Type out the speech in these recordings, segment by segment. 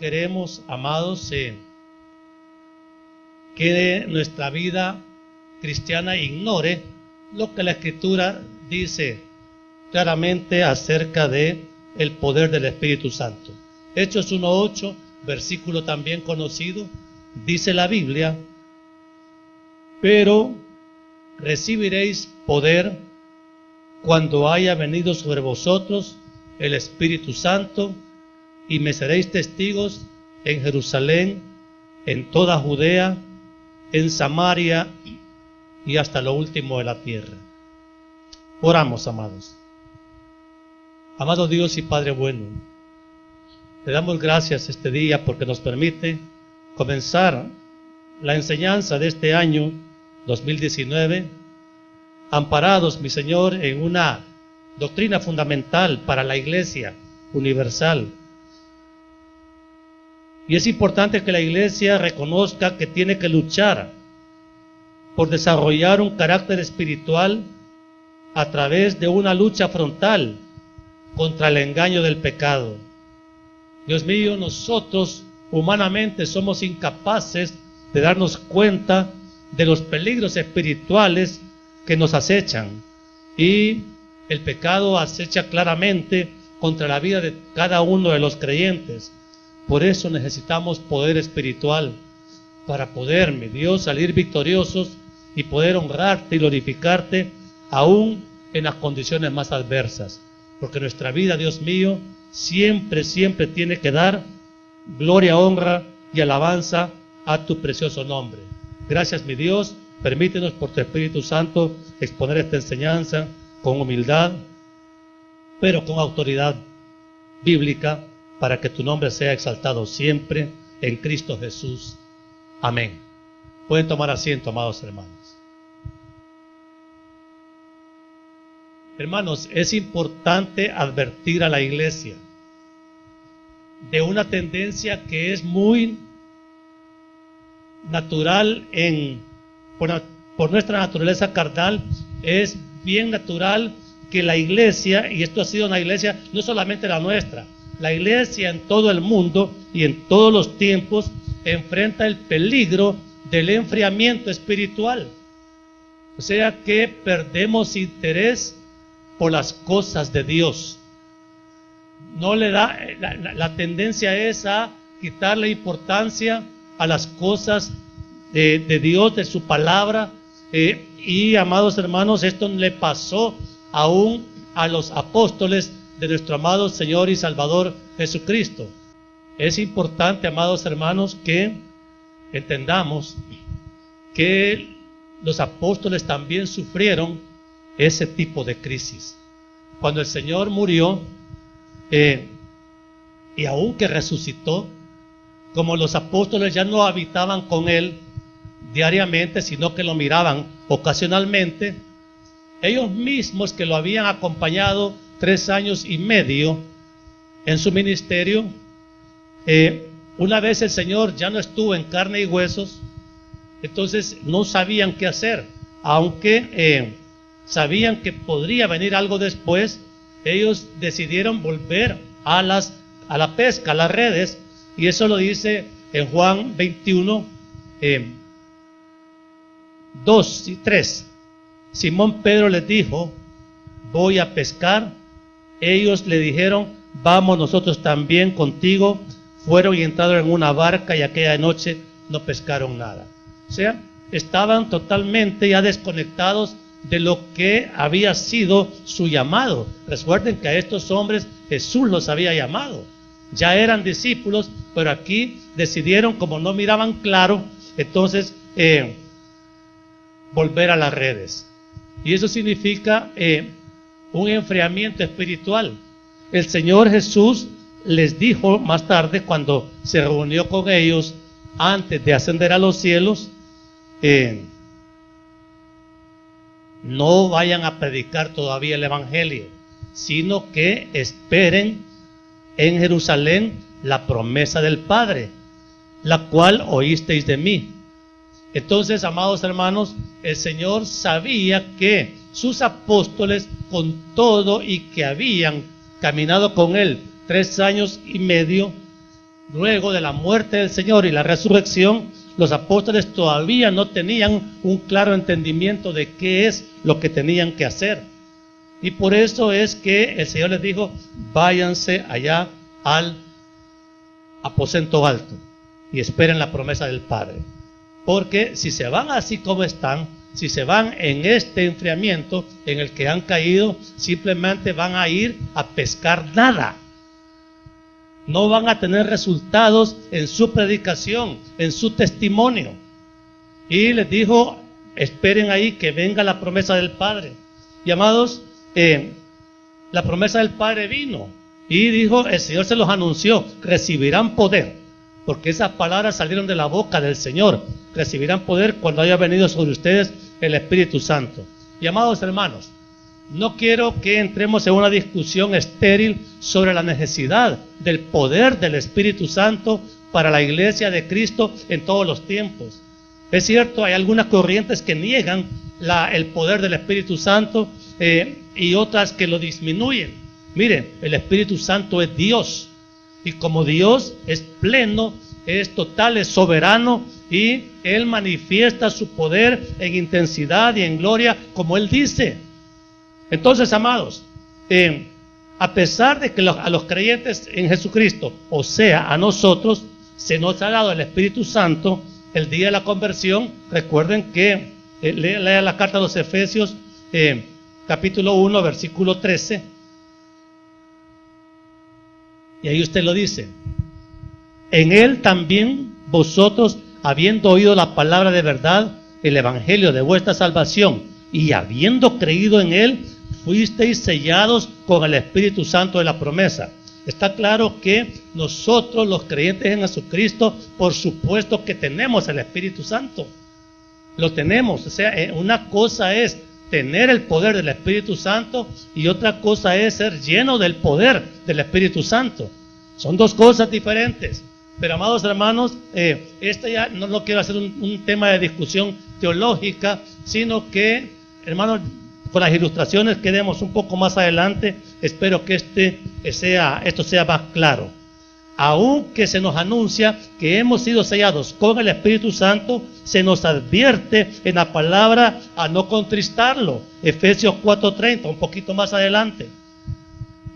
queremos, amados, que nuestra vida cristiana ignore lo que la Escritura dice claramente acerca de el poder del Espíritu Santo. Hechos 1:8, versículo también conocido, dice la Biblia: pero recibiréis poder cuando haya venido sobre vosotros el Espíritu Santo, y me seréis testigos en Jerusalén, en toda Judea, en Samaria y hasta lo último de la tierra. Oramos, amados. Amado Dios y Padre bueno, te damos gracias este día porque nos permite comenzar la enseñanza de este año 2019, amparados, mi Señor, en una doctrina fundamental para la Iglesia universal. Y es importante que la Iglesia reconozca que tiene que luchar por desarrollar un carácter espiritual a través de una lucha frontal contra el engaño del pecado. Dios mío, nosotros humanamente somos incapaces de darnos cuenta de los peligros espirituales que nos acechan, y el pecado acecha claramente contra la vida de cada uno de los creyentes. Por eso necesitamos poder espiritual para poder, mi Dios, salir victoriosos y poder honrarte y glorificarte aún en las condiciones más adversas. Porque nuestra vida, Dios mío, siempre tiene que dar gloria, honra y alabanza a tu precioso nombre. Gracias, mi Dios. Permítenos por tu Espíritu Santo exponer esta enseñanza con humildad, pero con autoridad bíblica, para que tu nombre sea exaltado siempre en Cristo Jesús. Amén. Pueden tomar asiento, amados hermanos. Hermanos, es importante advertir a la iglesia de una tendencia que es muy natural por nuestra naturaleza carnal. Es bien natural que la iglesia, y esto ha sido una iglesia no solamente la nuestra, la iglesia en todo el mundo y en todos los tiempos enfrenta el peligro del enfriamiento espiritual. O sea que perdemos interés por las cosas de Dios. No le da, la tendencia es a quitarle importancia a las cosas de Dios, de su palabra, y amados hermanos, esto le pasó aún a los apóstoles de nuestro amado Señor y Salvador Jesucristo. Es importante, amados hermanos, que entendamos que los apóstoles también sufrieron ese tipo de crisis. Cuando el Señor murió, y aún que resucitó, como los apóstoles ya no habitaban con Él diariamente, sino que lo miraban ocasionalmente, ellos mismos que lo habían acompañado 3 años y medio en su ministerio, una vez el Señor ya no estuvo en carne y huesos, entonces no sabían qué hacer, aunque sabían que podría venir algo después. Ellos decidieron volver a la pesca, a las redes, y eso lo dice en Juan 21, 2 y 3. Simón Pedro les dijo: voy a pescar. Ellos le dijeron: vamos nosotros también contigo. Fueron y entraron en una barca, y aquella noche no pescaron nada. O sea, estaban totalmente ya desconectados de lo que había sido su llamado. Recuerden que a estos hombres Jesús los había llamado. Ya eran discípulos, pero aquí decidieron, como no miraban claro, entonces volver a las redes. Y eso significa un enfriamiento espiritual. El Señor Jesús les dijo más tarde, cuando se reunió con ellos antes de ascender a los cielos, no vayan a predicar todavía el Evangelio, sino que esperen en Jerusalén la promesa del Padre, la cual oísteis de mí. Entonces, amados hermanos, el Señor sabía que sus apóstoles, con todo y que habían caminado con Él 3 años y medio, luego de la muerte del Señor y la resurrección, los apóstoles todavía no tenían un claro entendimiento de qué es lo que tenían que hacer. Y por eso es que el Señor les dijo, váyanse allá al aposento alto y esperen la promesa del Padre. Porque si se van así como están, si se van en este enfriamiento en el que han caído, simplemente van a ir a pescar nada. No van a tener resultados en su predicación, en su testimonio. Y les dijo, esperen ahí que venga la promesa del Padre. Y amados, la promesa del Padre vino y dijo, el Señor se los anunció, recibirán poder, porque esas palabras salieron de la boca del Señor. Recibirán poder cuando haya venido sobre ustedes el Espíritu Santo. Y amados hermanos, no quiero que entremos en una discusión estéril sobre la necesidad del poder del Espíritu Santo para la iglesia de Cristo en todos los tiempos. Es cierto, hay algunas corrientes que niegan el poder del Espíritu Santo y otras que lo disminuyen. Miren, el Espíritu Santo es Dios, y como Dios es pleno, es total, es soberano, y Él manifiesta su poder en intensidad y en gloria como Él dice. Entonces, amados, a pesar de que a los creyentes en Jesucristo, o sea, a nosotros, se nos ha dado el Espíritu Santo el día de la conversión. Recuerden que lea la carta a los Efesios, capítulo 1, versículo 13. Y ahí usted lo dice. En Él también vosotros, habiendo oído la palabra de verdad, el evangelio de vuestra salvación, y habiendo creído en Él, fuisteis sellados con el Espíritu Santo de la promesa. Está claro que nosotros, los creyentes en Jesucristo, por supuesto que tenemos el Espíritu Santo. Lo tenemos. O sea, una cosa es tener el poder del Espíritu Santo y otra cosa es ser lleno del poder del Espíritu Santo. Son dos cosas diferentes. Pero amados hermanos, ya no lo quiero hacer un tema de discusión teológica, sino que, hermanos, con las ilustraciones que demos un poco más adelante, espero que esto sea más claro. Aunque se nos anuncia que hemos sido sellados con el Espíritu Santo, se nos advierte en la palabra a no contristarlo. Efesios 4:30, un poquito más adelante.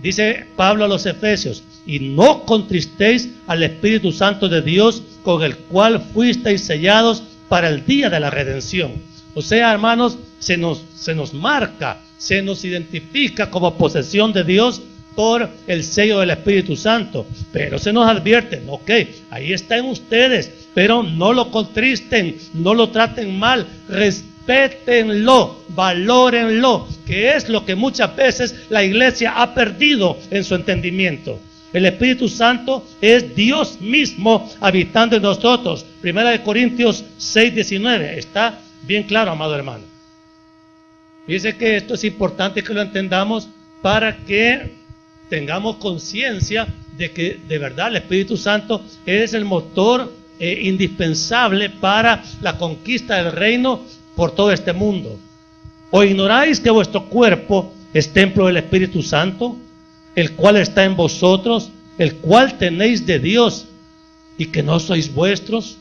Dice Pablo a los Efesios, y no contristéis al Espíritu Santo de Dios, con el cual fuisteis sellados para el día de la redención. O sea, hermanos, se nos marca, se nos identifica como posesión de Dios por el sello del Espíritu Santo. Pero se nos advierte, ok, ahí está en ustedes, pero no lo contristen, no lo traten mal, respétenlo, valórenlo, que es lo que muchas veces la iglesia ha perdido en su entendimiento. El Espíritu Santo es Dios mismo habitando en nosotros. 1 Corintios 6:19, está bien claro, amado hermano. Dice que esto es importante que lo entendamos para que tengamos conciencia de que de verdad el Espíritu Santo es el motor indispensable para la conquista del reino por todo este mundo. ¿O ignoráis que vuestro cuerpo es templo del Espíritu Santo, el cual está en vosotros, el cual tenéis de Dios, y que no sois vuestros?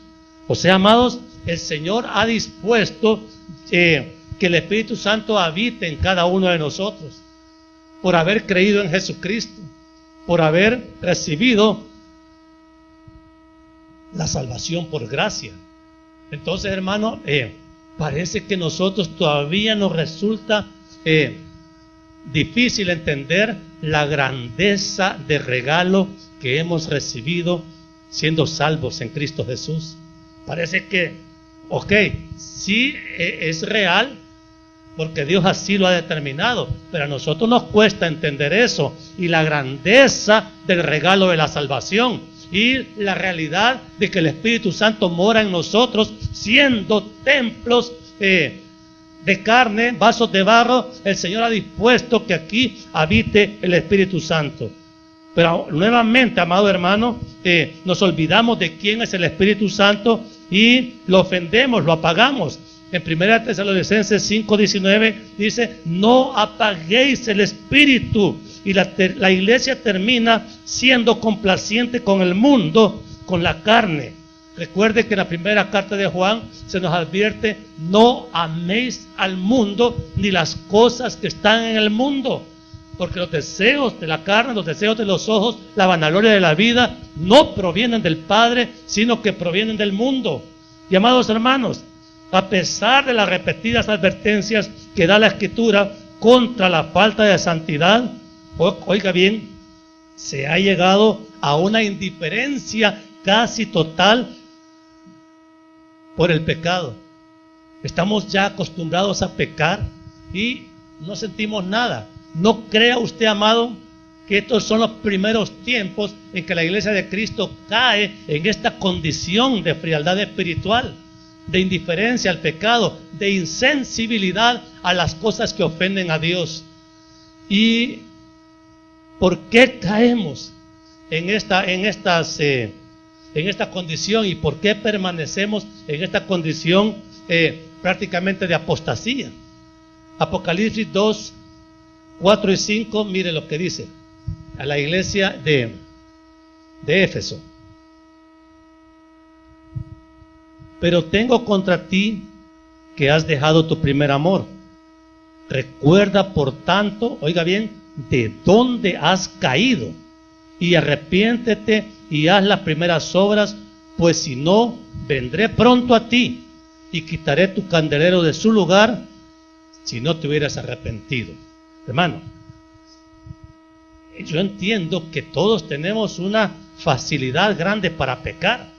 O sea, amados, el Señor ha dispuesto que el Espíritu Santo habite en cada uno de nosotros, por haber creído en Jesucristo, por haber recibido la salvación por gracia. Entonces, hermano, parece que nosotros todavía nos resulta difícil entender la grandeza de regalo que hemos recibido siendo salvos en Cristo Jesús. Parece que, ok, sí es real, porque Dios así lo ha determinado, pero a nosotros nos cuesta entender eso y la grandeza del regalo de la salvación y la realidad de que el Espíritu Santo mora en nosotros, siendo templos de carne, vasos de barro. El Señor ha dispuesto que aquí habite el Espíritu Santo. Pero nuevamente, amado hermano, nos olvidamos de quién es el Espíritu Santo y lo ofendemos, lo apagamos. En 1 Tesalonicenses 5:19 dice, no apaguéis el Espíritu. Y la iglesia termina siendo complaciente con el mundo con la carne. Recuerde que en la primera carta de Juan se nos advierte: no améis al mundo ni las cosas que están en el mundo, porque los deseos de la carne, los deseos de los ojos, la vanagloria de la vida no provienen del Padre, sino que provienen del mundo. Y amados hermanos, a pesar de las repetidas advertencias que da la Escritura contra la falta de santidad, oiga bien, se ha llegado a una indiferencia casi total por el pecado. Estamos ya acostumbrados a pecar y no sentimos nada. No crea usted, amado, que estos son los primeros tiempos en que la iglesia de Cristo cae en esta condición de frialdad espiritual, de indiferencia al pecado, de insensibilidad a las cosas que ofenden a Dios. ¿Y por qué caemos en esta condición y por qué permanecemos en esta condición prácticamente de apostasía? Apocalipsis 2, 4 y 5, mire lo que dice a la iglesia de Éfeso. Pero tengo contra ti que has dejado tu primer amor. Recuerda, por tanto, oiga bien, de dónde has caído, y arrepiéntete y haz las primeras obras, pues si no, vendré pronto a ti y quitaré tu candelero de su lugar si no te hubieras arrepentido. Hermano, yo entiendo que todos tenemos una facilidad grande para pecar,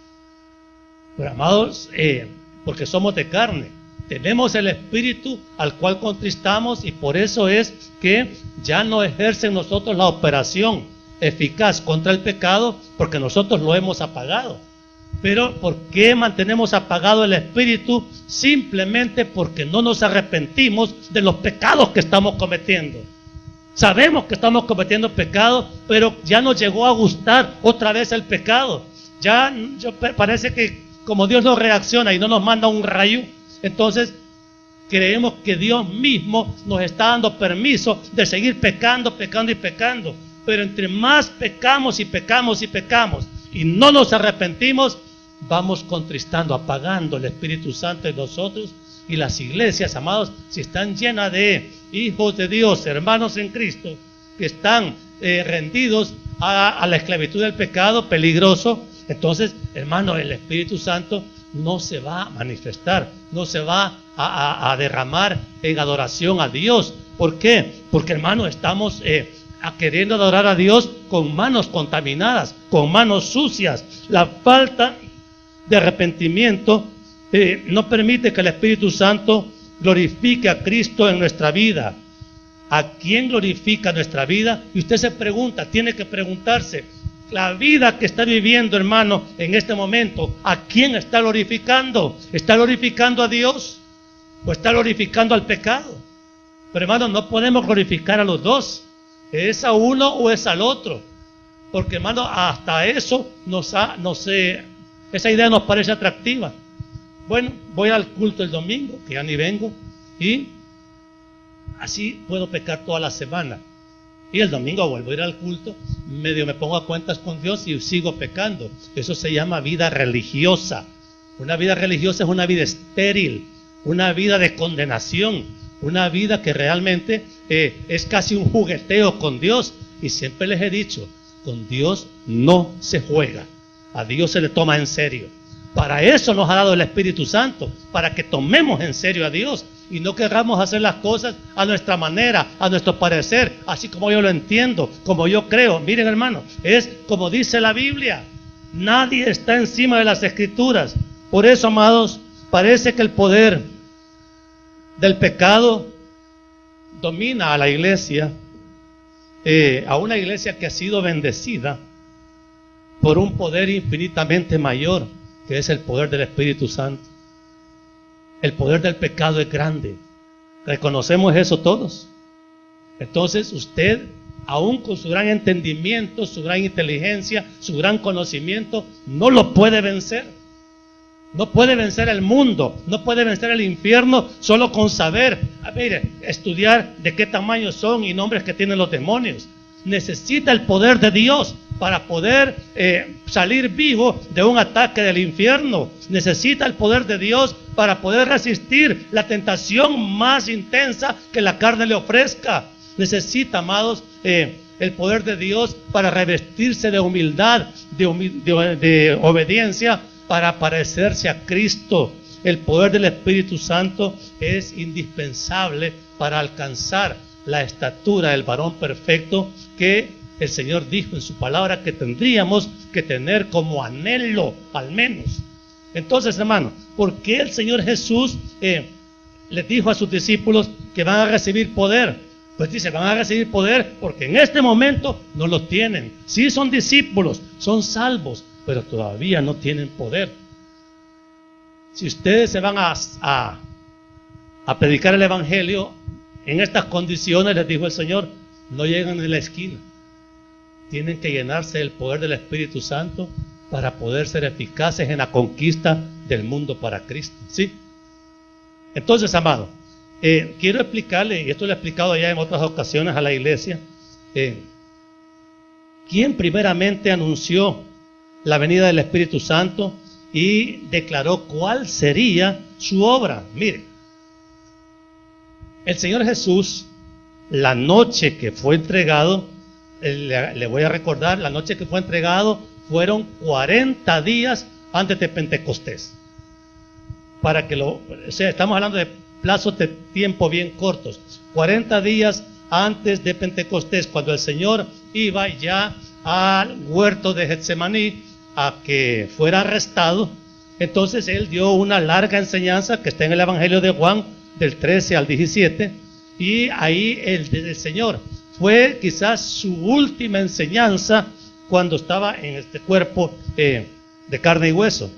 pero amados, porque somos de carne, tenemos el espíritu al cual contristamos, y por eso es que ya no ejerce en nosotros la operación eficaz contra el pecado, porque nosotros lo hemos apagado. Pero ¿por qué mantenemos apagado el espíritu? Simplemente porque no nos arrepentimos de los pecados que estamos cometiendo. Sabemos que estamos cometiendo pecado, pero ya nos llegó a gustar otra vez el pecado. Parece que como Dios no reacciona y no nos manda un rayo, entonces creemos que Dios mismo nos está dando permiso de seguir pecando, pecando y pecando. Pero entre más pecamos y pecamos y pecamos y no nos arrepentimos, vamos contristando, apagando el Espíritu Santo en nosotros. Y las iglesias, amados, si están llenas de hijos de Dios, hermanos en Cristo, que están rendidos a la esclavitud del pecado peligroso, entonces, hermano, el Espíritu Santo no se va a manifestar, no se va a derramar en adoración a Dios. ¿Por qué? Porque, hermano, estamos queriendo adorar a Dios con manos contaminadas, con manos sucias. La falta de arrepentimiento no permite que el Espíritu Santo glorifique a Cristo en nuestra vida. ¿A quién glorifica nuestra vida? Y usted se pregunta, tiene que preguntarse, la vida que está viviendo, hermano, en este momento, ¿a quién está glorificando? ¿Está glorificando a Dios o está glorificando al pecado? Pero, hermano, no podemos glorificar a los dos. ¿Es a uno o es al otro? Porque, hermano, hasta eso esa idea nos parece atractiva. Bueno, voy al culto el domingo, que ya ni vengo, y así puedo pecar toda la semana. Y el domingo vuelvo a ir al culto, medio me pongo a cuentas con Dios y sigo pecando. Eso se llama vida religiosa. Una vida religiosa es una vida estéril, una vida de condenación, una vida que realmente es casi un jugueteo con Dios. Y siempre les he dicho, con Dios no se juega, a Dios se le toma en serio. Para eso nos ha dado el Espíritu Santo, para que tomemos en serio a Dios y no queramos hacer las cosas a nuestra manera, a nuestro parecer, así como yo lo entiendo, como yo creo. Miren, hermano, es como dice la Biblia, nadie está encima de las Escrituras. Por eso, amados, parece que el poder del pecado domina a la iglesia, a una iglesia que ha sido bendecida por un poder infinitamente mayor, que es el poder del Espíritu Santo. El poder del pecado es grande. ¿Reconocemos eso todos? Entonces usted, aún con su gran entendimiento, su gran inteligencia, su gran conocimiento, no lo puede vencer. No puede vencer el mundo, no puede vencer el infierno solo con saber, mire, estudiar de qué tamaño son y nombres que tienen los demonios. Necesita el poder de Dios para poder salir vivo de un ataque del infierno. Necesita el poder de Dios para poder resistir la tentación más intensa que la carne le ofrezca. Necesita, amados, el poder de Dios para revestirse de humildad, de obediencia, para parecerse a Cristo. El poder del Espíritu Santo es indispensable para alcanzar la estatura del varón perfecto que el Señor dijo en su palabra que tendríamos que tener como anhelo, al menos. Entonces, hermano, ¿por qué el Señor Jesús les dijo a sus discípulos que van a recibir poder? Pues dice, van a recibir poder porque en este momento no lo tienen. Sí son discípulos, son salvos, pero todavía no tienen poder. Si ustedes se van a predicar el Evangelio en estas condiciones, les dijo el Señor, no llegan ni la esquina. Tienen que llenarse del poder del Espíritu Santo para poder ser eficaces en la conquista del mundo para Cristo. ¿Sí? Entonces, amado, quiero explicarle, y esto lo he explicado ya en otras ocasiones a la iglesia, quién primeramente anunció la venida del Espíritu Santo y declaró cuál sería su obra. Mire, el Señor Jesús, la noche que fue entregado, le voy a recordar, la noche que fue entregado fueron 40 días antes de Pentecostés. O sea, estamos hablando de plazos de tiempo bien cortos. 40 días antes de Pentecostés, cuando el Señor iba ya al huerto de Getsemaní a que fuera arrestado, entonces Él dio una larga enseñanza que está en el Evangelio de Juan, del 13 al 17, y ahí el Señor fue quizás su última enseñanza cuando estaba en este cuerpo de carne y hueso.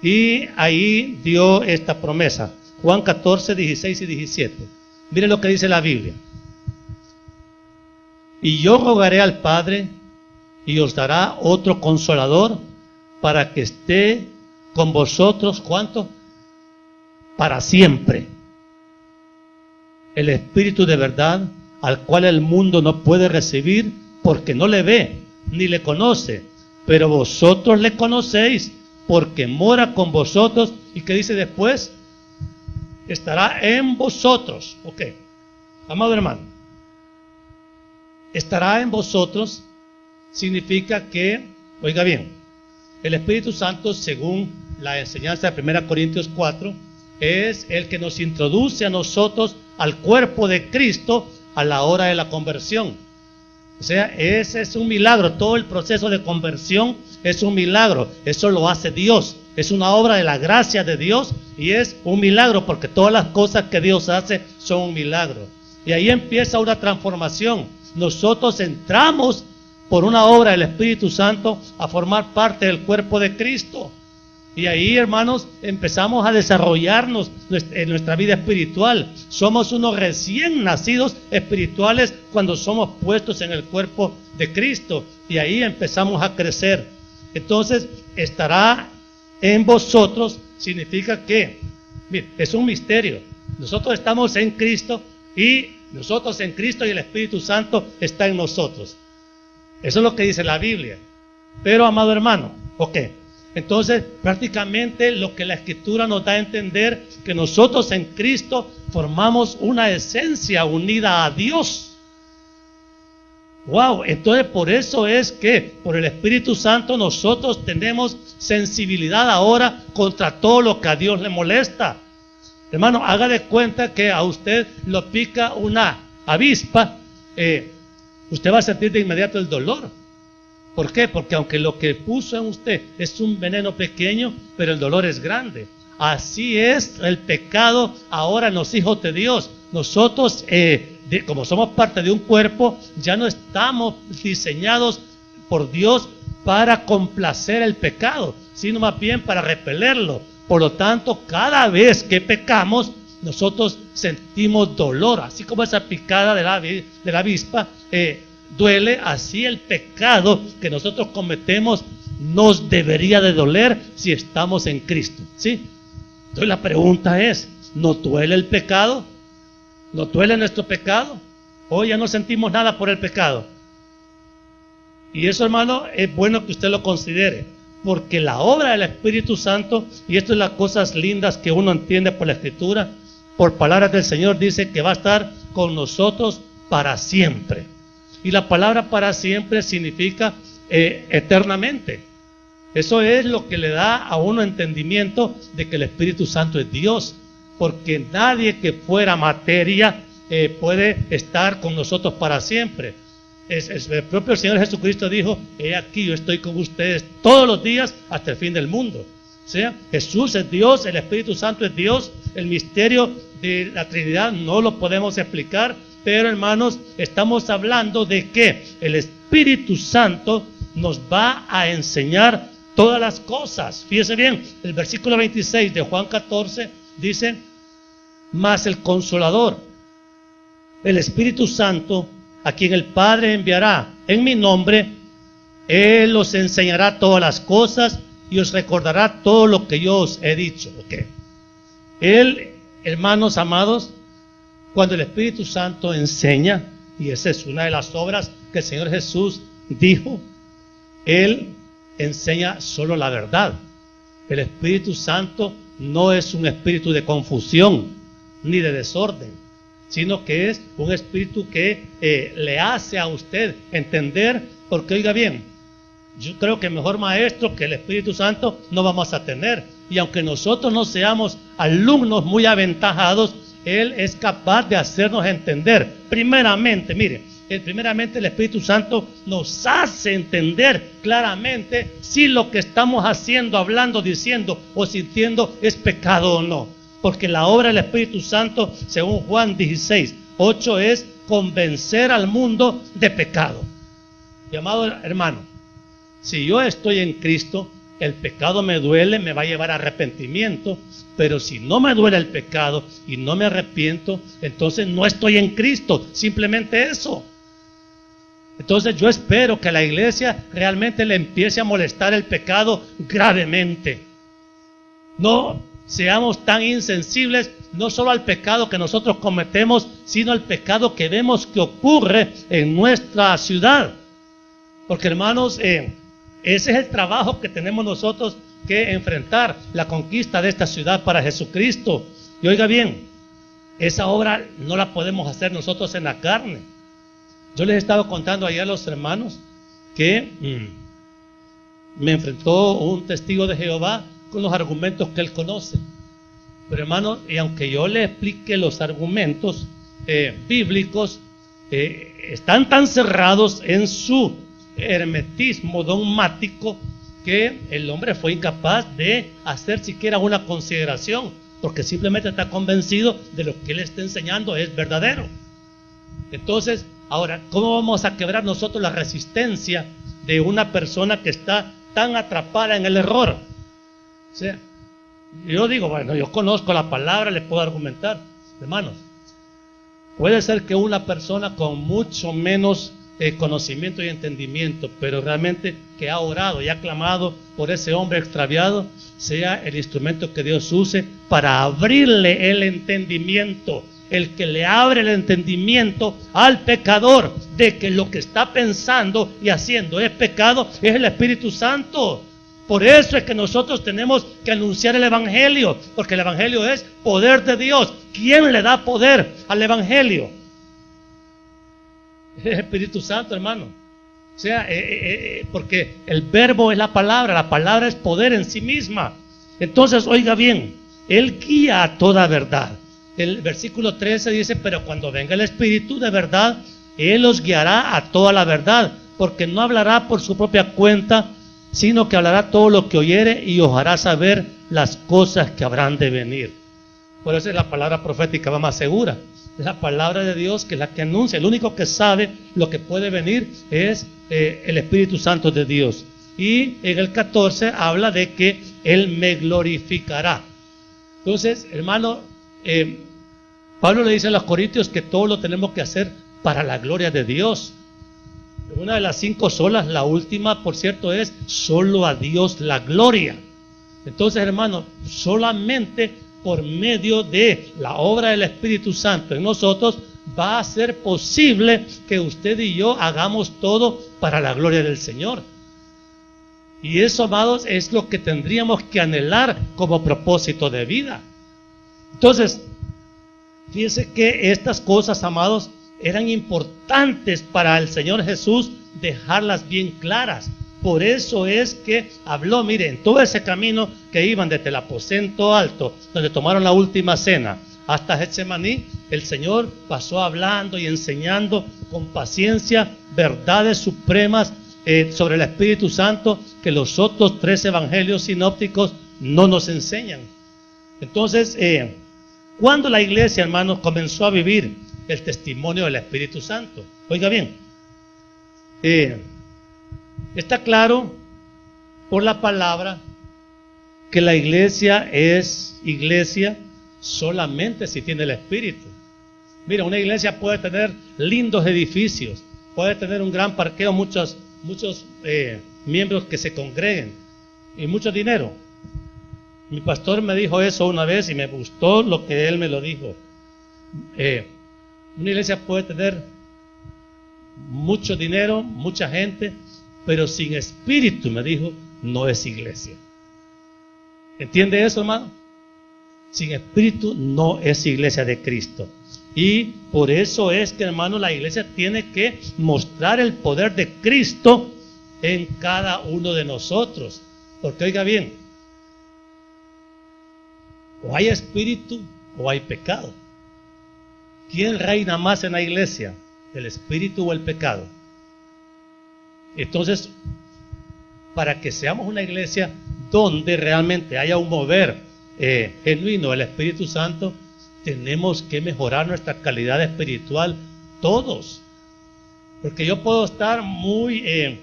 Y ahí dio esta promesa, Juan 14, 16 y 17. Miren lo que dice la Biblia. Y yo rogaré al Padre y os dará otro consolador para que esté con vosotros, ¿cuánto? Para siempre. El Espíritu de verdad, al cual el mundo no puede recibir porque no le ve ni le conoce, pero vosotros le conocéis porque mora con vosotros. ¿Y qué dice después? Estará en vosotros. Ok, amado hermano, estará en vosotros significa que, oiga bien, el Espíritu Santo, según la enseñanza de 1 Corintios 4, es el que nos introduce a nosotros al cuerpo de Cristo a la hora de la conversión. O sea, ese es un milagro. Todo el proceso de conversión es un milagro. Eso lo hace Dios. Es una obra de la gracia de Dios y es un milagro porque todas las cosas que Dios hace son un milagro. Y ahí empieza una transformación. Nosotros entramos por una obra del Espíritu Santo a formar parte del cuerpo de Cristo. Y ahí, hermanos, empezamos a desarrollarnos en nuestra vida espiritual. Somos unos recién nacidos espirituales cuando somos puestos en el cuerpo de Cristo. Y ahí empezamos a crecer. Entonces, estará en vosotros significa que, mire, es un misterio. Nosotros estamos en Cristo y nosotros en Cristo y el Espíritu Santo está en nosotros. Eso es lo que dice la Biblia. Pero, amado hermano, ok. Entonces, prácticamente lo que la Escritura nos da a entender, que nosotros en Cristo formamos una esencia unida a Dios. Wow, entonces por eso es que por el Espíritu Santo nosotros tenemos sensibilidad ahora contra todo lo que a Dios le molesta. Hermano, haga de cuenta que a usted lo pica una avispa, usted va a sentir de inmediato el dolor. ¿Por qué? Porque aunque lo que puso en usted es un veneno pequeño, pero el dolor es grande. Así es el pecado ahora en los hijos de Dios. Nosotros, como somos parte de un cuerpo, ya no estamos diseñados por Dios para complacer el pecado, sino más bien para repelerlo. Por lo tanto, cada vez que pecamos, nosotros sentimos dolor. Así como esa picada de la avispa duele, así el pecado que nosotros cometemos nos debería de doler si estamos en Cristo, ¿sí? Entonces la pregunta es, ¿nos duele el pecado? ¿Nos duele nuestro pecado? ¿O ya no sentimos nada por el pecado? Y eso, hermano, es bueno que usted lo considere, porque la obra del Espíritu Santo, y esto es las cosas lindas que uno entiende por la Escritura, por palabras del Señor, dice que va a estar con nosotros para siempre. Y la palabra para siempre significa eternamente. Eso es lo que le da a uno entendimiento de que el Espíritu Santo es Dios, porque nadie que fuera materia puede estar con nosotros para siempre. El propio Señor Jesucristo dijo: he aquí, yo estoy con ustedes todos los días hasta el fin del mundo. O sea, Jesús es Dios, el Espíritu Santo es Dios. El misterio de la Trinidad no lo podemos explicar, pero hermanos, estamos hablando de que el Espíritu Santo nos va a enseñar todas las cosas. Fíjese bien, el versículo 26 de Juan 14 dice: mas el Consolador, el Espíritu Santo, a quien el Padre enviará en mi nombre, Él os enseñará todas las cosas y os recordará todo lo que yo os he dicho. ¿Okay? Él, hermanos amados, cuando el Espíritu Santo enseña, y esa es una de las obras que el Señor Jesús dijo, Él enseña solo la verdad. El Espíritu Santo no es un espíritu de confusión ni de desorden, sino que es un espíritu que le hace a usted entender, porque oiga bien, yo creo que mejor maestro que el Espíritu Santo no vamos a tener, y aunque nosotros no seamos alumnos muy aventajados, Él es capaz de hacernos entender. Primeramente, mire, primeramente el Espíritu Santo nos hace entender claramente si lo que estamos haciendo, hablando, diciendo o sintiendo es pecado o no. Porque la obra del Espíritu Santo, según Juan 16:8, es convencer al mundo de pecado. Mi amado hermano, si yo estoy en Cristo, el pecado me duele, me va a llevar a arrepentimiento, pero si no me duele el pecado y no me arrepiento, entonces no estoy en Cristo, simplemente eso. Entonces yo espero que a la iglesia realmente le empiece a molestar el pecado gravemente. No seamos tan insensibles, no solo al pecado que nosotros cometemos, sino al pecado que vemos que ocurre en nuestra ciudad. Porque hermanos, ese es el trabajo que tenemos nosotros que enfrentar, la conquista de esta ciudad para Jesucristo. Y oiga bien, esa obra no la podemos hacer nosotros en la carne. Yo les estaba contando ayer a los hermanos que me enfrentó un testigo de Jehová con los argumentos que él conoce. Pero hermanos, y aunque yo le explique los argumentos bíblicos, están tan cerrados en su hermetismo dogmático que el hombre fue incapaz de hacer siquiera una consideración, porque simplemente está convencido de lo que él está enseñando es verdadero. Entonces, ahora, ¿cómo vamos a quebrar nosotros la resistencia de una persona que está tan atrapada en el error? O sea, yo digo, bueno, yo conozco la palabra, le puedo argumentar. Hermanos, puede ser que una persona con mucho menos conocimiento y entendimiento, pero realmente que ha orado y ha clamado por ese hombre extraviado, sea el instrumento que Dios use para abrirle el entendimiento. El que le abre el entendimiento al pecador de que lo que está pensando y haciendo es pecado, es el Espíritu Santo. Por eso es que nosotros tenemos que anunciar el Evangelio, porque el Evangelio es poder de Dios. ¿Quién le da poder al Evangelio? Es el Espíritu Santo, hermano. O sea, porque el verbo es la palabra es poder en sí misma. Entonces, oiga bien, Él guía a toda verdad. El versículo 13 dice: pero cuando venga el Espíritu de verdad, Él os guiará a toda la verdad, porque no hablará por su propia cuenta, sino que hablará todo lo que oyere y os hará saber las cosas que habrán de venir. Por eso es la palabra profética va más segura. Es la palabra de Dios que es la que anuncia. El único que sabe lo que puede venir es el Espíritu Santo de Dios. Y en el 14 habla de que Él me glorificará. Entonces, hermano, Pablo le dice a los corintios que todo lo tenemos que hacer para la gloria de Dios. Una de las 5 solas, la última, por cierto, es solo a Dios la gloria. Entonces, hermano, solamente por medio de la obra del Espíritu Santo en nosotros va a ser posible que usted y yo hagamos todo para la gloria del Señor. Y eso, amados, es lo que tendríamos que anhelar como propósito de vida. Entonces, fíjense que estas cosas, amados, eran importantes para el Señor Jesús dejarlas bien claras. Por eso es que habló, miren, todo ese camino que iban desde el aposento alto, donde tomaron la última cena, hasta Getsemaní, el Señor pasó hablando y enseñando con paciencia verdades supremas sobre el Espíritu Santo que los otros 3 evangelios sinópticos no nos enseñan. Entonces, cuando la iglesia, hermanos, comenzó a vivir el testimonio del Espíritu Santo, oiga bien, está claro por la palabra que la iglesia es iglesia solamente si tiene el Espíritu. Mira, una iglesia puede tener lindos edificios, puede tener un gran parqueo, muchos miembros que se congreguen y mucho dinero. Mi pastor me dijo eso una vez y me gustó lo que él me lo dijo. Una iglesia puede tener mucho dinero, mucha gente, pero sin espíritu, me dijo, no es iglesia. ¿Entiende eso, hermano? Sin espíritu no es iglesia de Cristo. Y por eso es que, hermano, la iglesia tiene que mostrar el poder de Cristo en cada uno de nosotros. Porque oiga bien, o hay espíritu o hay pecado. ¿Quién reina más en la iglesia? ¿El espíritu o el pecado? Entonces, para que seamos una iglesia donde realmente haya un mover genuino del Espíritu Santo, tenemos que mejorar nuestra calidad espiritual todos. Porque yo puedo estar muy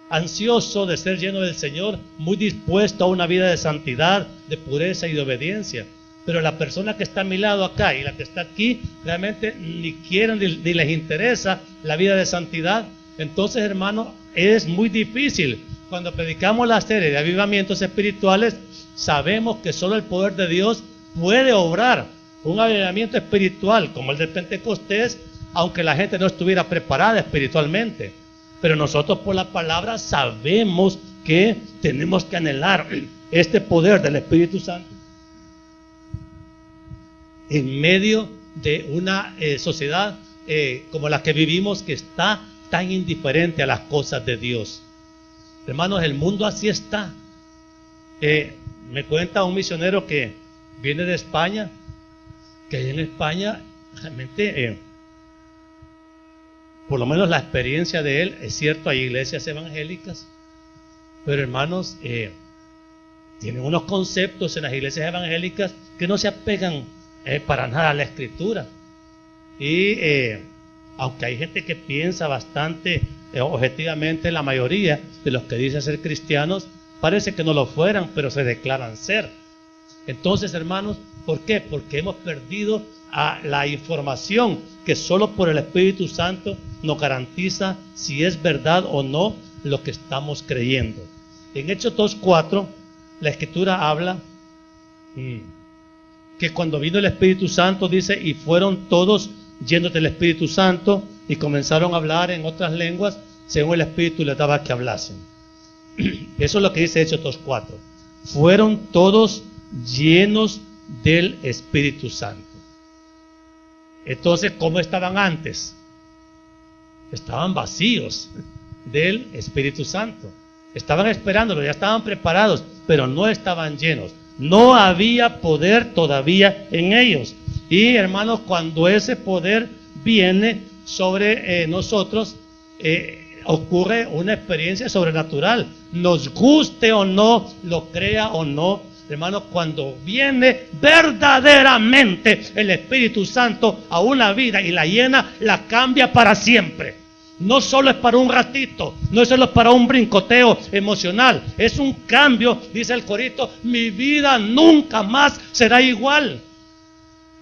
ansioso de ser lleno del Señor, muy dispuesto a una vida de santidad, de pureza y de obediencia. Pero la persona que está a mi lado acá y la que está aquí, realmente ni quieren ni les interesa la vida de santidad. Entonces, hermano, es muy difícil. Cuando predicamos la serie de avivamientos espirituales, sabemos que solo el poder de Dios puede obrar un avivamiento espiritual como el de Pentecostés, aunque la gente no estuviera preparada espiritualmente. Pero nosotros por la palabra sabemos que tenemos que anhelar este poder del Espíritu Santo en medio de una sociedad como la que vivimos, que está tan indiferente a las cosas de Dios. Hermanos, el mundo así está. Me cuenta un misionero que viene de España, que en España realmente, por lo menos la experiencia de él, es cierto, hay iglesias evangélicas, pero hermanos, tienen unos conceptos en las iglesias evangélicas que no se apegan para nada a la Escritura. Y aunque hay gente que piensa bastante objetivamente, la mayoría de los que dicen ser cristianos parece que no lo fueran, pero se declaran ser. Entonces, hermanos, ¿por qué? Porque hemos perdido la información que solo por el Espíritu Santo nos garantiza si es verdad o no lo que estamos creyendo. En Hechos 2:4, la Escritura habla que cuando vino el Espíritu Santo, dice, y fueron todos llenos del Espíritu Santo y comenzaron a hablar en otras lenguas según el Espíritu les daba que hablasen. Eso es lo que dice Hechos 2:4. Fueron todos llenos del Espíritu Santo. Entonces, ¿cómo estaban antes? Estaban vacíos del Espíritu Santo. Estaban esperándolo, ya estaban preparados, pero no estaban llenos. No había poder todavía en ellos. Y hermanos, cuando ese poder viene sobre nosotros, ocurre una experiencia sobrenatural. Nos guste o no, lo crea o no, hermanos, cuando viene verdaderamente el Espíritu Santo a una vida y la llena, la cambia para siempre. No solo es para un ratito, no solo es para un brincoteo emocional, es un cambio, dice el corito, mi vida nunca más será igual.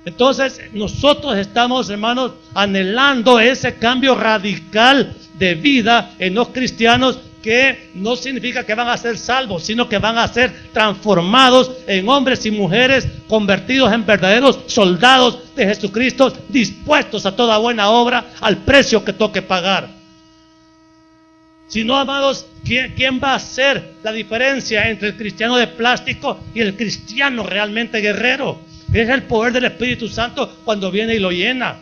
Entonces nosotros estamos, hermanos, anhelando ese cambio radical de vida en los cristianos, que no significa que van a ser salvos, sino que van a ser transformados en hombres y mujeres convertidos en verdaderos soldados de Jesucristo, dispuestos a toda buena obra al precio que toque pagar. Si no, amados, ¿quién va a hacer la diferencia entre el cristiano de plástico y el cristiano realmente guerrero? Es el poder del Espíritu Santo cuando viene y lo llena.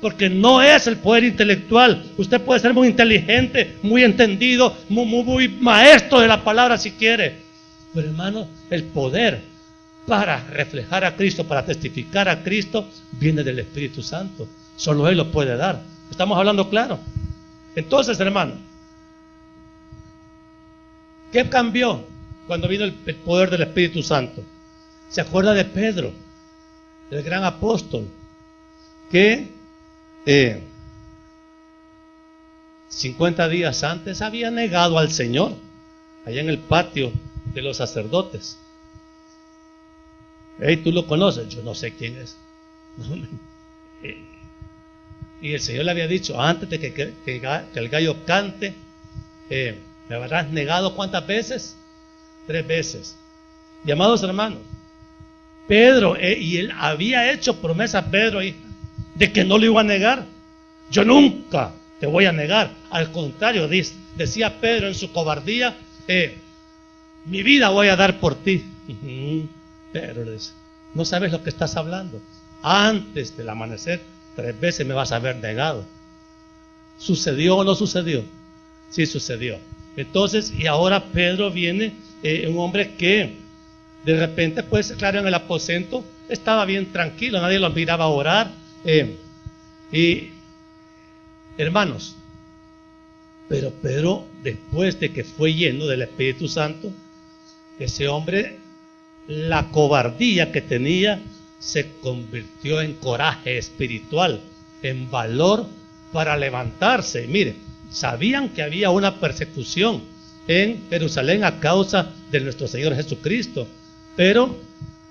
Porque no es el poder intelectual. Usted puede ser muy inteligente, muy entendido, muy maestro de la palabra si quiere. Pero hermano, el poder para reflejar a Cristo, para testificar a Cristo, viene del Espíritu Santo. Solo Él lo puede dar. ¿Estamos hablando claro? Entonces, hermano, ¿qué cambió cuando vino el poder del Espíritu Santo? ¿Se acuerda de Pedro, el gran apóstol, que 50 días antes había negado al Señor allá en el patio de los sacerdotes? Hey, ¿tú lo conoces? Yo no sé quién es. Y el Señor le había dicho, antes de que el gallo cante, ¿me habrás negado cuántas veces? 3 veces. Y amados hermanos, Pedro, y él había hecho promesa a Pedro ahí, de que no lo iba a negar. Yo nunca te voy a negar. Al contrario, decía Pedro en su cobardía, mi vida voy a dar por ti. Pedro le dice, no sabes lo que estás hablando. Antes del amanecer 3 veces me vas a haber negado. ¿Sucedió o no sucedió? Sí sucedió. Entonces, y ahora Pedro viene, un hombre que de repente, pues claro, en el aposento estaba bien tranquilo, nadie lo miraba a orar. Y hermanos, pero Pedro, después de que fue lleno del Espíritu Santo, ese hombre, la cobardía que tenía se convirtió en coraje espiritual, en valor para levantarse. Mire, sabían que había una persecución en Jerusalén a causa de nuestro Señor Jesucristo, pero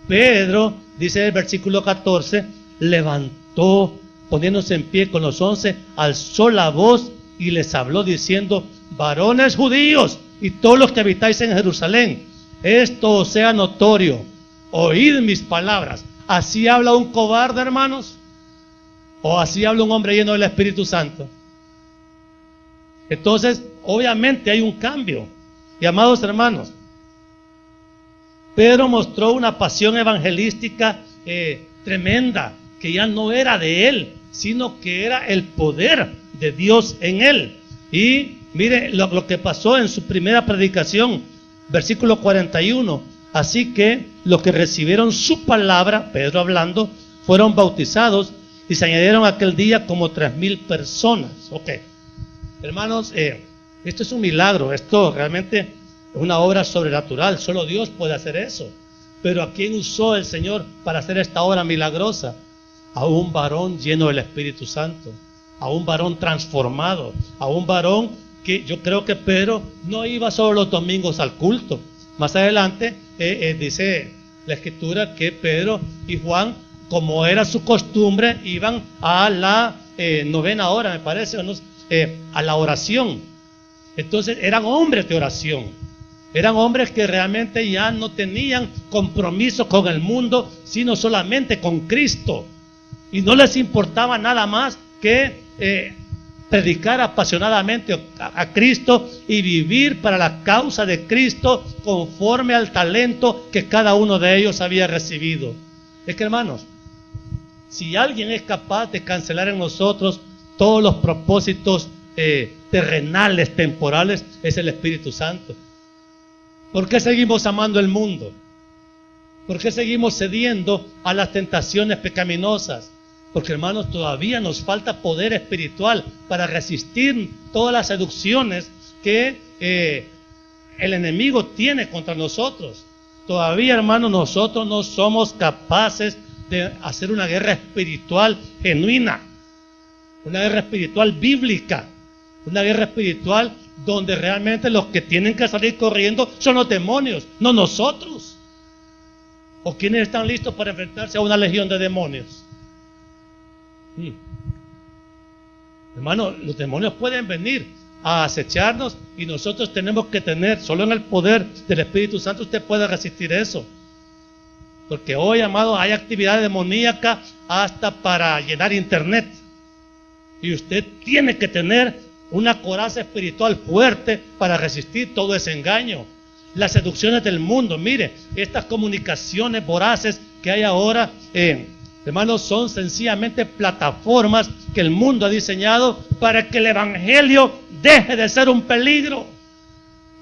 Pedro, dice el versículo 14, levantó, poniéndose en pie con los 11, alzó la voz y les habló diciendo, varones judíos y todos los que habitáis en Jerusalén, esto os sea notorio, oíd mis palabras. ¿Así habla un cobarde, hermanos? ¿O así habla un hombre lleno del Espíritu Santo? Entonces, obviamente hay un cambio. Y amados hermanos, Pedro mostró una pasión evangelística tremenda, que ya no era de él, sino que era el poder de Dios en él. Y mire lo que pasó en su primera predicación, versículo 41. Así que los que recibieron su palabra, Pedro hablando, fueron bautizados y se añadieron aquel día como 3,000 personas. Ok, hermanos, esto es un milagro, esto realmente es una obra sobrenatural, solo Dios puede hacer eso. Pero ¿a quién usó el Señor para hacer esta obra milagrosa? A un varón lleno del Espíritu Santo, a un varón transformado, a un varón que yo creo que Pedro no iba solo los domingos al culto. Más adelante dice la Escritura que Pedro y Juan, como era su costumbre, iban a la 9ª hora, me parece, a la oración. Entonces eran hombres de oración, eran hombres que realmente ya no tenían compromiso con el mundo, sino solamente con Cristo. Y no les importaba nada más que predicar apasionadamente a Cristo y vivir para la causa de Cristo conforme al talento que cada uno de ellos había recibido. Es que, hermanos, si alguien es capaz de cancelar en nosotros todos los propósitos terrenales, temporales, es el Espíritu Santo. ¿Por qué seguimos amando el mundo? ¿Por qué seguimos cediendo a las tentaciones pecaminosas? Porque, hermanos, todavía nos falta poder espiritual para resistir todas las seducciones que el enemigo tiene contra nosotros. Todavía, hermanos, nosotros no somos capaces de hacer una guerra espiritual genuina, una guerra espiritual bíblica, una guerra espiritual donde realmente los que tienen que salir corriendo son los demonios, no nosotros. ¿O quiénes están listos para enfrentarse a una legión de demonios? Hermano, los demonios pueden venir, a acecharnos y nosotros tenemos que tener, solo en el poder del Espíritu Santo usted puede resistir eso. Porque hoy, amado, hay actividad demoníaca hasta para llenar internet. Y usted tiene que tener una coraza espiritual fuerte para resistir todo ese engaño. Las seducciones del mundo, mire, estas comunicaciones voraces que hay ahora, hermanos, son sencillamente plataformas que el mundo ha diseñado para que el evangelio deje de ser un peligro.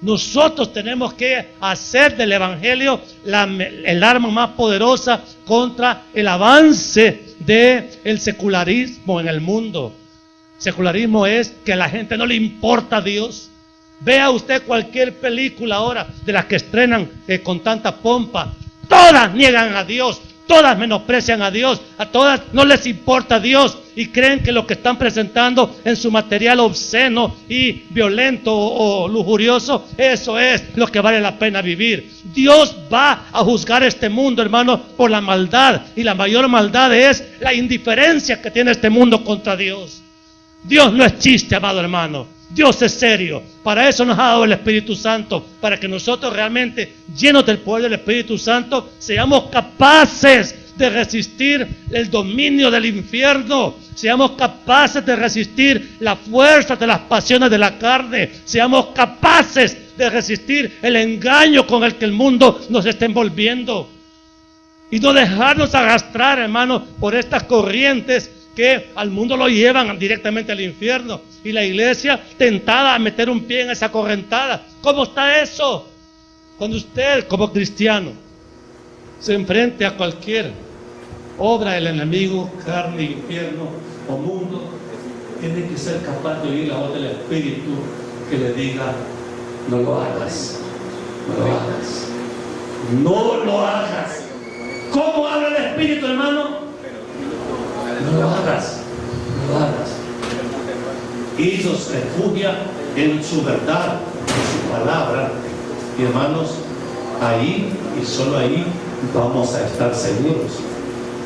Nosotros tenemos que hacer del evangelio el arma más poderosa contra el avance del secularismo en el mundo. Secularismo es que a la gente no le importa a Dios. Vea usted cualquier película ahora de las que estrenan con tanta pompa. Todas niegan a Dios, todas menosprecian a Dios, a todas no les importa a Dios y creen que lo que están presentando en su material obsceno y violento o lujurioso, eso es lo que vale la pena vivir. Dios va a juzgar este mundo, hermano, por la maldad, y la mayor maldad es la indiferencia que tiene este mundo contra Dios. Dios no es chiste, amado hermano. Dios es serio. Para eso nos ha dado el Espíritu Santo, para que nosotros realmente, llenos del poder del Espíritu Santo, seamos capaces de resistir el dominio del infierno, seamos capaces de resistir la fuerza de las pasiones de la carne, seamos capaces de resistir el engaño con el que el mundo nos está envolviendo y no dejarnos arrastrar, hermano, por estas corrientes que al mundo lo llevan directamente al infierno, y la iglesia tentada a meter un pie en esa correntada. ¿Cómo está eso? Cuando usted, como cristiano, se enfrente a cualquier obra del enemigo, carne, infierno o mundo, tiene que ser capaz de oír la voz del Espíritu que le diga: no lo hagas, no lo hagas, no lo hagas. ¿Cómo habla el Espíritu, hermano? No lo hagas, no lo hagas. Y nos refugia en su verdad, en su palabra. Y hermanos, ahí y solo ahí vamos a estar seguros.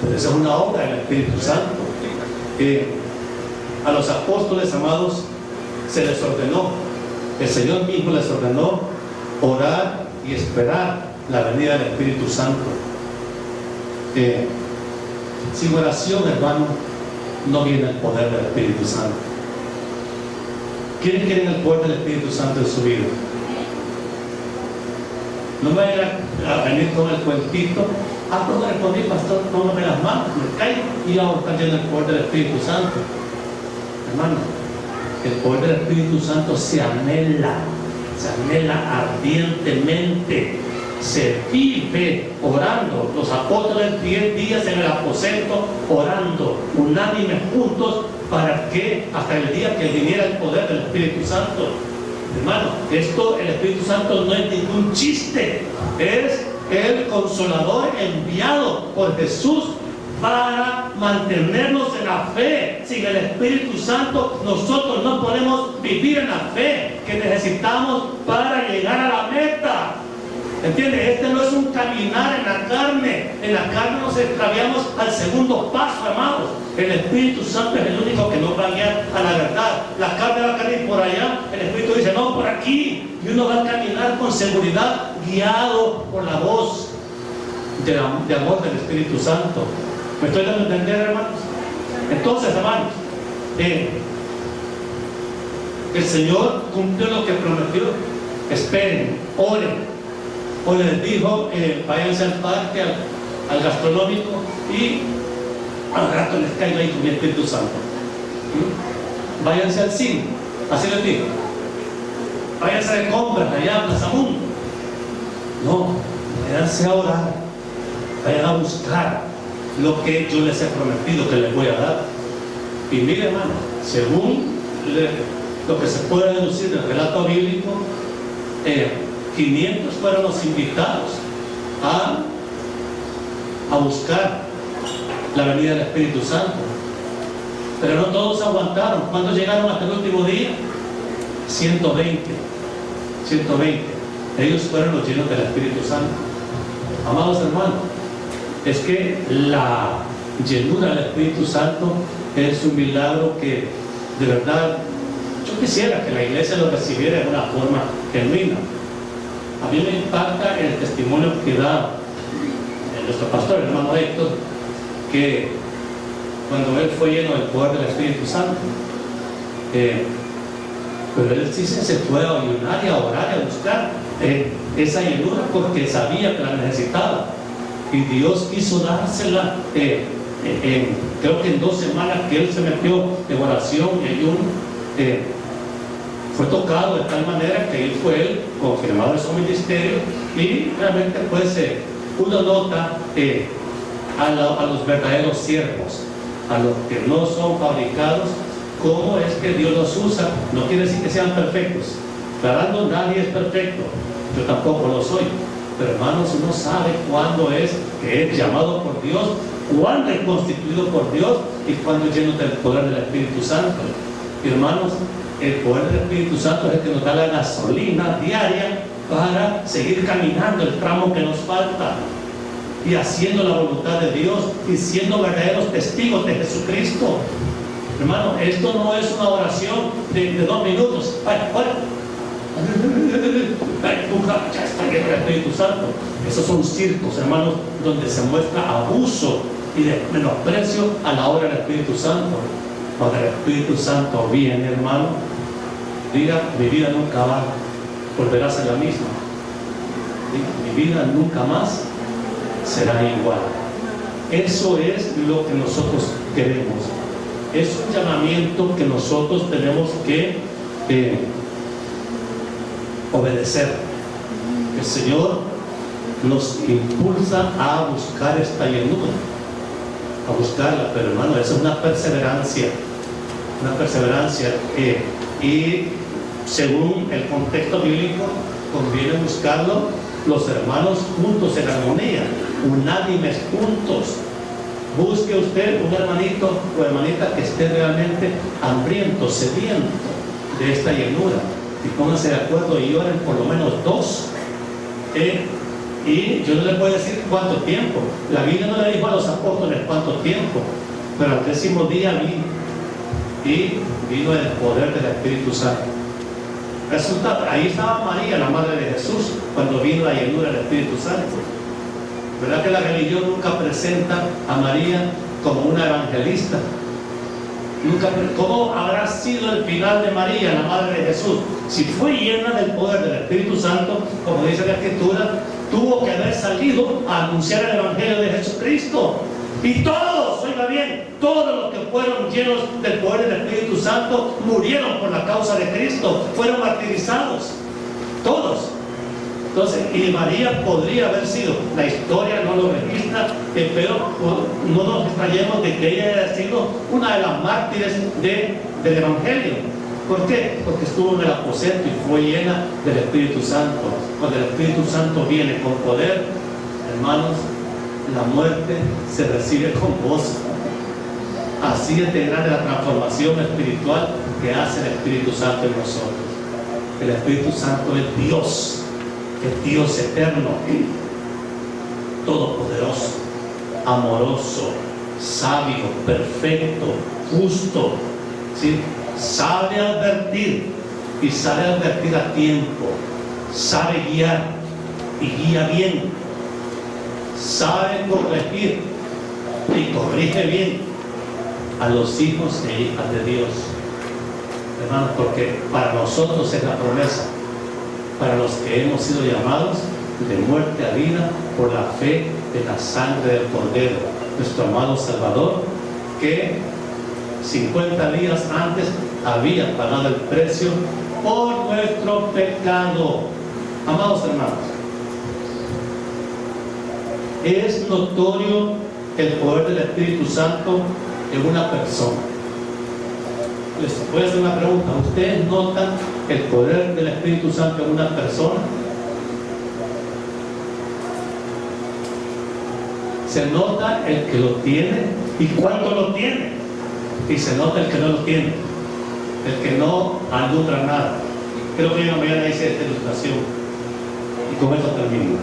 Pero esa es una obra del Espíritu Santo. A los apóstoles, amados, se les ordenó, el Señor mismo les ordenó orar y esperar la venida del Espíritu Santo. Sin oración, hermano, no viene el poder del Espíritu Santo. ¿Quiénes quieren el poder del Espíritu Santo en su vida? No me vayan a venir con el cuentito: pues no respondí, pastor, tómame las manos, me caigo y vamos a estar llenos del poder del Espíritu Santo. Hermano, el poder del Espíritu Santo se anhela ardientemente, se vive orando. Los apóstoles 10 días en el aposento orando, unánimes juntos, para que hasta el día que viniera el poder del Espíritu Santo. Hermano, esto, el Espíritu Santo no es ningún chiste, es el Consolador enviado por Jesús para mantenernos en la fe. Sin el Espíritu Santo nosotros no podemos vivir en la fe que necesitamos para llegar a la meta. ¿Entiende? Este no es un caminar en la carne. En la carne nos extraviamos al segundo paso, amados. El Espíritu Santo es el único que nos va a guiar a la verdad. La carne va a caer por allá, el Espíritu dice: no, por aquí. Y uno va a caminar con seguridad, guiado por la voz de amor del Espíritu Santo. ¿Me estoy dando a entender, hermanos? Entonces, hermanos, el Señor cumplió lo que prometió. Esperen, oren. O les dijo: váyanse al parque, al gastronómico, y al rato les caigo ahí con mi Espíritu Santo. Váyanse al cine, así les dijo. Váyanse de compras allá a Plaza Mundo. No, váyanse a orar, vayan a buscar lo que yo les he prometido que les voy a dar. Y mire, hermano, según lo que se puede deducir del relato bíblico, 500 fueron los invitados a buscar la venida del Espíritu Santo, pero no todos aguantaron. ¿Cuándo llegaron hasta el último día? 120. Ellos fueron los llenos del Espíritu Santo. Amados hermanos, es que la llenura del Espíritu Santo es un milagro que de verdad Yo quisiera que la iglesia lo recibiera de una forma genuina. A mí me impacta el testimonio que da nuestro pastor, el hermano Héctor, que cuando él fue lleno del poder del Espíritu Santo, pero él sí se fue a ayunar y a orar y a buscar esa llenura porque sabía que la necesitaba, y Dios quiso dársela. Creo que en 2 semanas que él se metió en oración y ayuno, fue tocado de tal manera que él fue confirmado en su ministerio, y realmente pues uno nota a los verdaderos siervos, a los que no son fabricados, cómo es que Dios los usa. No quiere decir que sean perfectos, aclarando, nadie es perfecto, yo tampoco lo soy, pero hermanos, uno sabe cuándo es que es llamado por Dios, cuándo es constituido por Dios y cuándo es lleno del poder del Espíritu Santo. Y hermanos, el poder del Espíritu Santo es el que nos da la gasolina diaria para seguir caminando el tramo que nos falta y haciendo la voluntad de Dios y siendo verdaderos testigos de Jesucristo. Hermano, esto no es una oración de 2 minutos. Ya está lleno del Espíritu Santo. Esos son circos, hermanos, donde se muestra abuso y de menosprecio a la obra del Espíritu Santo. Cuando el Espíritu Santo viene, hermano, diga: mi vida nunca va a volver a ser la misma. Diga: mi vida nunca más será igual. Eso es lo que nosotros queremos. Es un llamamiento que nosotros tenemos que obedecer. El Señor nos impulsa a buscar esta llenura, a buscarla, pero hermano, eso es una perseverancia, y según el contexto bíblico conviene buscarlo los hermanos juntos en armonía, unánimes, juntos. Busque usted un hermanito o hermanita que esté realmente hambriento, sediento de esta llenura, y pónganse de acuerdo y oren por lo menos 2. Y yo no les puedo decir cuánto tiempo. La Biblia no le dijo a los apóstoles cuánto tiempo, pero al 10º día vino el poder del Espíritu Santo. Resulta, ahí estaba María, la madre de Jesús, cuando vino la llenura del Espíritu Santo. ¿Verdad que la religión nunca presenta a María como una evangelista? ¿Cómo habrá sido el final de María, la madre de Jesús? Si fue llena del poder del Espíritu Santo, como dice la Escritura, tuvo que haber salido a anunciar el Evangelio de Jesucristo. Y todos, oiga bien, todos los que fueron llenos del poder del Espíritu Santo murieron por la causa de Cristo, fueron martirizados, todos. Entonces, y María podría haber sido, la historia no lo registra, pero no nos extrañemos de que ella haya sido una de las mártires del Evangelio. ¿Por qué? Porque estuvo en el aposento y fue llena del Espíritu Santo. Cuando el Espíritu Santo viene con poder, hermanos, la muerte se recibe con gozo. Así es de grande la transformación espiritual que hace el Espíritu Santo en nosotros. El Espíritu Santo es Dios eterno, todopoderoso, amoroso, sabio, perfecto, justo, ¿sí? Sabe advertir, y sabe advertir a tiempo, sabe guiar y guía bien, sabe corregir y corrige bien a los hijos e hijas de Dios, hermanos, porque para nosotros es la promesa, para los que hemos sido llamados de muerte a vida por la fe de la sangre del Cordero, nuestro amado Salvador, que 50 días antes había pagado el precio por nuestro pecado. Amados hermanos, es notorio el poder del Espíritu Santo en una persona. Les voy a hacer una pregunta: ¿ustedes notan el poder del Espíritu Santo en una persona? Se nota el que lo tiene y cuándo lo tiene, y se nota el que no lo tiene, el que no alumbra nada. Creo que yo mañana hice esta ilustración y con eso termino.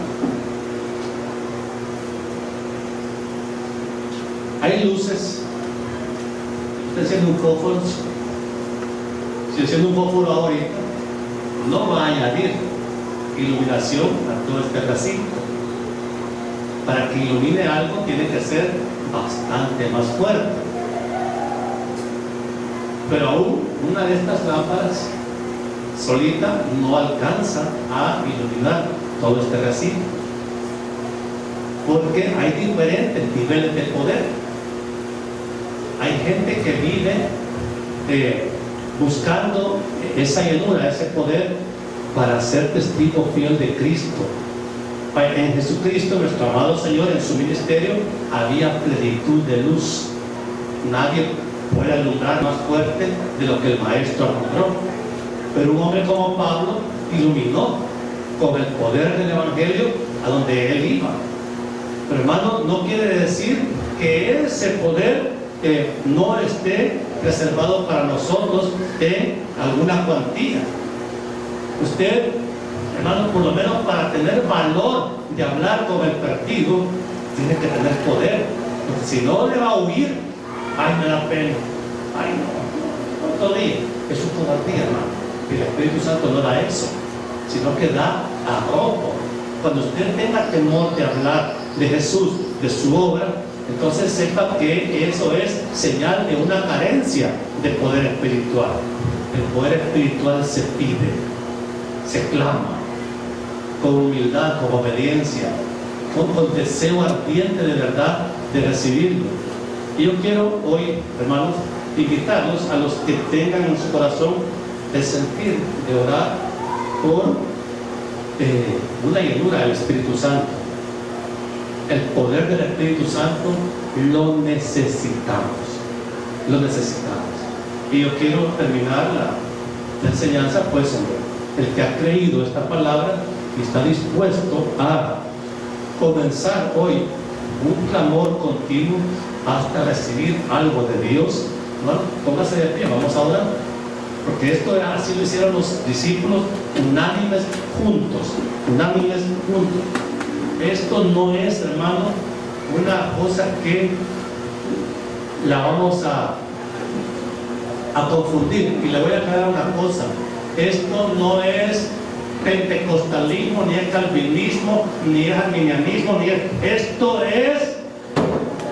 Hay luces. Usted tiene un fósforo. Si estoy haciendo un fósforo ahorita, no va a añadir iluminación a todo este recinto. Para que ilumine algo tiene que ser bastante más fuerte. Pero aún una de estas lámparas solita no alcanza a iluminar todo este recinto, porque hay diferentes niveles de poder. Hay gente que vive buscando esa llenura, ese poder para ser testigo fiel de Cristo. En Jesucristo, nuestro amado Señor, en su ministerio había plenitud de luz. Nadie puede alumbrar más fuerte de lo que el Maestro alumbró. Pero un hombre como Pablo iluminó con el poder del Evangelio a donde él iba. Pero hermano, no quiere decir que ese poder no esté reservado para nosotros en alguna cuantía. Usted, hermano, por lo menos para tener valor de hablar con el partido, tiene que tener poder, porque si no le va a huir. Ay, me da pena, ay no, otro día. Es un cobardía, hermano. El Espíritu Santo no da eso, sino que da arrojo. Cuando usted tenga temor de hablar de Jesús, de su obra, entonces sepa que eso es señal de una carencia de poder espiritual. El poder espiritual se pide, se clama, con humildad, con obediencia, con deseo ardiente de verdad de recibirlo. Y yo quiero hoy, hermanos, invitarlos a los que tengan en su corazón el sentir de orar por una llenura del Espíritu Santo. El poder del Espíritu Santo lo necesitamos, lo necesitamos. Y yo quiero terminar la enseñanza, pues, el que ha creído esta palabra y está dispuesto a comenzar hoy un clamor continuo hasta recibir algo de Dios. Bueno, póngase de pie, vamos a orar, porque esto así lo hicieron los discípulos, unánimes juntos, unánimes juntos. Esto no es, hermano, una cosa que la vamos a confundir. Y le voy a aclarar una cosa: esto no es pentecostalismo, ni es calvinismo, ni es arminianismo, esto es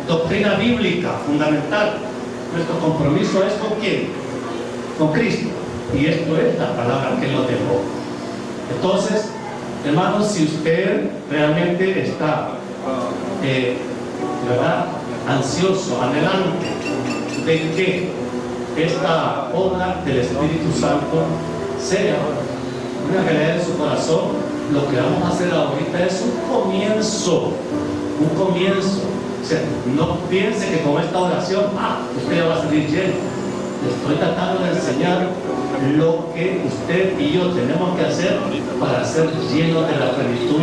doctrina bíblica fundamental. Nuestro compromiso es ¿con quién? Con Cristo. Y esto es la palabra que lo dejó. Entonces, hermanos, si usted realmente está ¿verdad?, ansioso, anhelante de que esta obra del Espíritu Santo sea una realidad en su corazón, lo que vamos a hacer ahorita es un comienzo. O sea, no piense que con esta oración usted ya va a salir lleno. Le estoy tratando de enseñar lo que usted y yo tenemos que hacer para ser llenos de la plenitud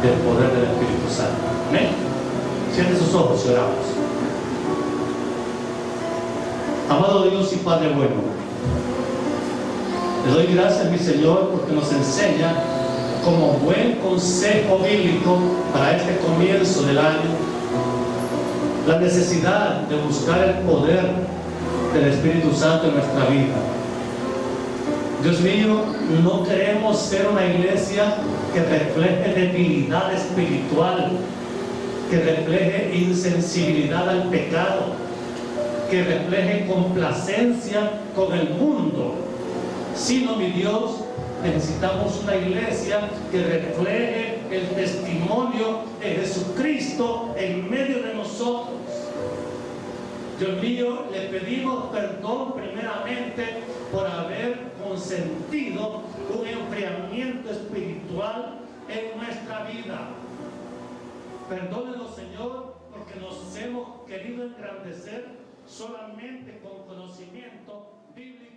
del poder del Espíritu Santo. ¿Amén? Cierre sus ojos y oramos. Amado Dios y Padre bueno, le doy gracias, mi Señor, porque nos enseña como buen consejo bíblico para este comienzo del año la necesidad de buscar el poder del Espíritu Santo en nuestra vida. Dios mío, no queremos ser una iglesia que refleje debilidad espiritual, que refleje insensibilidad al pecado, que refleje complacencia con el mundo, sino, mi Dios, necesitamos una iglesia que refleje el testimonio de Jesucristo en medio de nosotros. Dios mío, le pedimos perdón primeramente por haber consentido un enfriamiento espiritual en nuestra vida. Perdónenos, Señor, porque nos hemos querido engrandecer solamente con conocimiento bíblico.